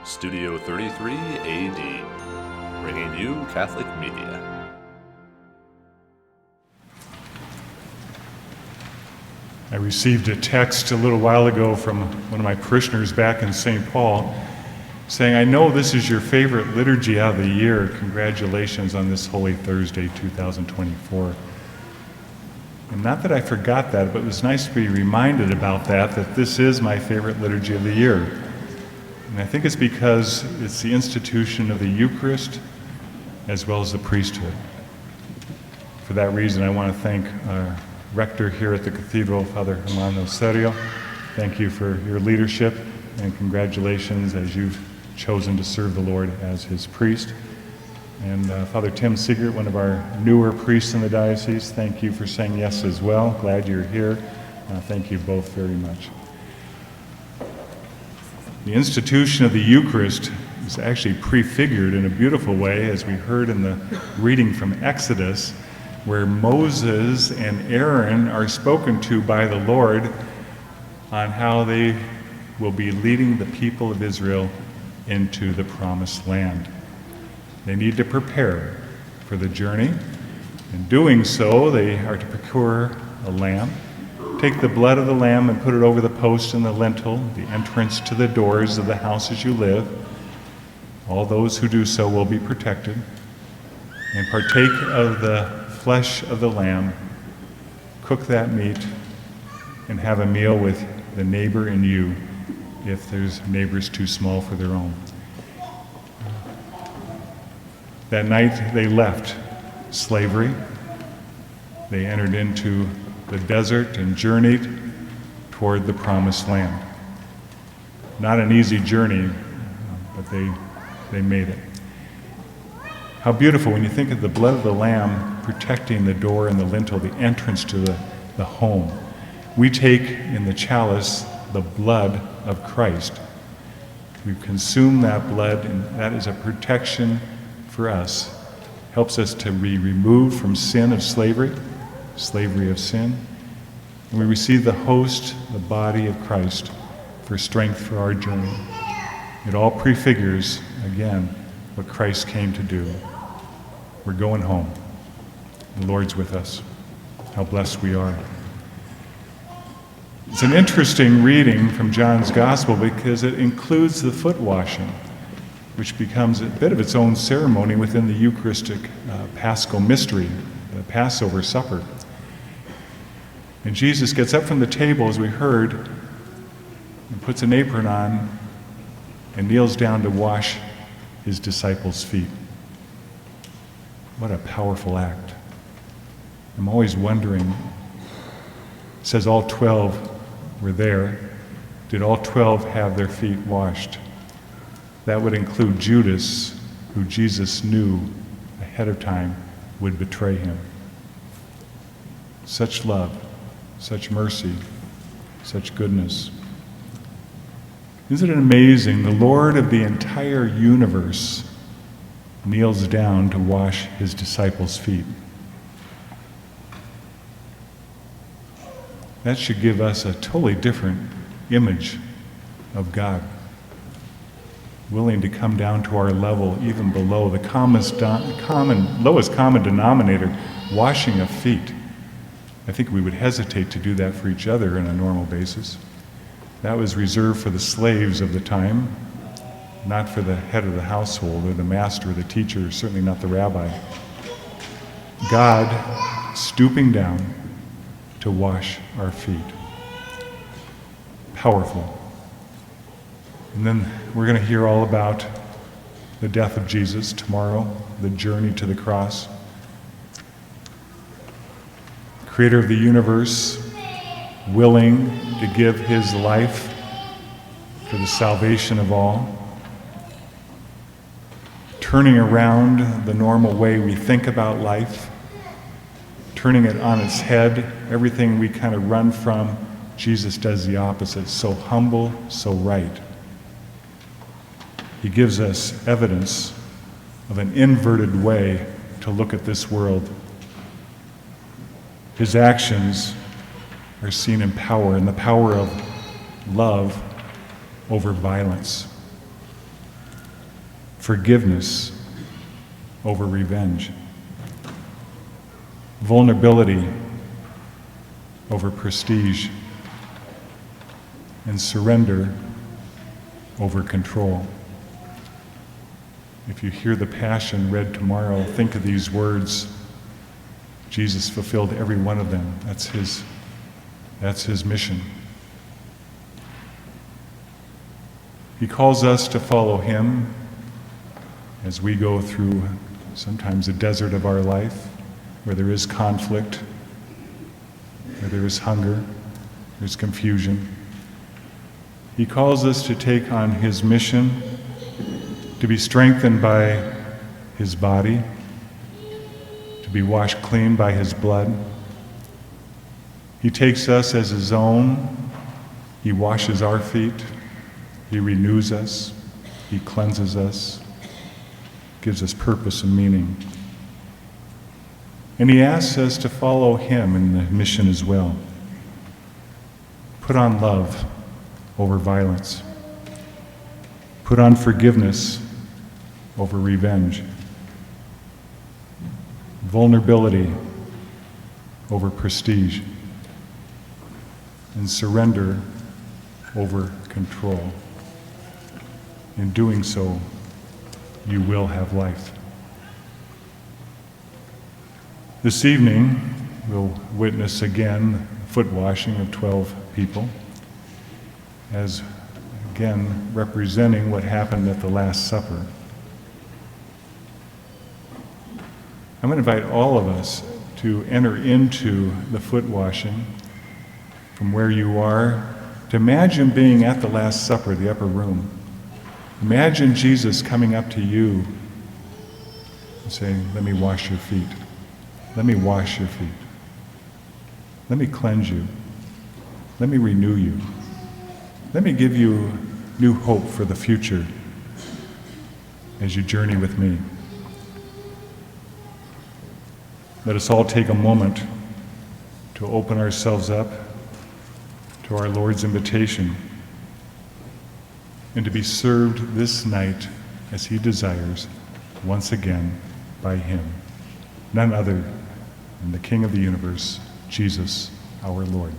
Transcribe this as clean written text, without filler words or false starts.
Studio 33 AD, bringing you Catholic media. I received a text a little while ago from one of my parishioners back in St. Paul saying, "I know this is your favorite liturgy of the year. Congratulations on this Holy Thursday 2024. And not that I forgot that, but it was nice to be reminded about that this is my favorite liturgy of the year. And I think it's because it's the institution of the Eucharist as well as the priesthood. For that reason, I want to thank our rector here at the Cathedral, Father Hermano Serio. Thank you for your leadership and congratulations as you've chosen to serve the Lord as his priest. And Father Tim Sigert, one of our newer priests in the diocese, thank you for saying yes as well. Glad you're here. Thank you both very much. The institution of the Eucharist is actually prefigured in a beautiful way, as we heard in the reading from Exodus, where Moses and Aaron are spoken to by the Lord on how they will be leading the people of Israel into the promised land. They need to prepare for the journey. In doing so, they are to procure a lamb, take the blood of the lamb and put it over the post and the lintel, the entrance to the doors of the houses you live. All those who do so will be protected, and partake of the flesh of the lamb, cook that meat, and have a meal with the neighbor and you if there's neighbors too small for their own. That night they left slavery. They entered into the desert and journeyed toward the promised land. Not an easy journey, but they made it. How beautiful when you think of the blood of the lamb protecting the door and the lintel, the entrance to the home. We take in the chalice the blood of Christ. We consume that blood, and that is a protection for us. Helps us to be removed from sin of slavery of sin. And we receive the host, the body of Christ, for strength for our journey. It all prefigures, again, what Christ came to do. We're going home. The Lord's with us. How blessed we are. It's an interesting reading from John's Gospel because it includes the foot washing, which becomes a bit of its own ceremony within the Eucharistic Paschal mystery, the Passover supper. And Jesus gets up from the table, as we heard, and puts an apron on and kneels down to wash his disciples' feet. What a powerful act. I'm always wondering, it says all 12 were there. Did all 12 have their feet washed? That would include Judas, who Jesus knew ahead of time would betray him. Such love, such mercy, such goodness. Isn't it amazing? The Lord of the entire universe kneels down to wash his disciples' feet. That should give us a totally different image of God. Willing to come down to our level, even below the lowest common denominator, washing of feet. I think we would hesitate to do that for each other on a normal basis. That was reserved for the slaves of the time, not for the head of the household or the master or the teacher, certainly not the rabbi. God stooping down to wash our feet. Powerful. And then we're going to hear all about the death of Jesus tomorrow, the journey to the cross. Creator of the universe, willing to give his life for the salvation of all. Turning around the normal way we think about life, turning it on its head, everything we kind of run from, Jesus does the opposite. So humble, so right. He gives us evidence of an inverted way to look at this world. His actions are seen in power, in the power of love over violence. forgiveness over revenge, vulnerability over prestige, and surrender over control. If you hear the Passion read tomorrow, think of these words. Jesus fulfilled every one of them. That's his mission. He calls us to follow him as we go through sometimes a desert of our life where there is conflict, where there is hunger, there's confusion. He calls us to take on his mission, to be strengthened by his body, to be washed clean by his blood. He takes us as his own. He washes our feet. He renews us. He cleanses us, gives us purpose and meaning. And he asks us to follow him in the mission as well. Put on love over violence. Put on forgiveness over revenge. Vulnerability over prestige. And surrender over control. In doing so, you will have life. This evening, we'll witness again the foot washing of 12 people, as again representing what happened at the Last Supper. I'm going to invite all of us to enter into the foot washing from where you are, to imagine being at the Last Supper, the upper room. Imagine Jesus coming up to you and saying, "Let me wash your feet. Let me wash your feet. Let me cleanse you. Let me renew you. Let me give you new hope for the future as you journey with me." Let us all take a moment to open ourselves up to our Lord's invitation and to be served this night as he desires, once again by him, none other than the King of the universe, Jesus our Lord.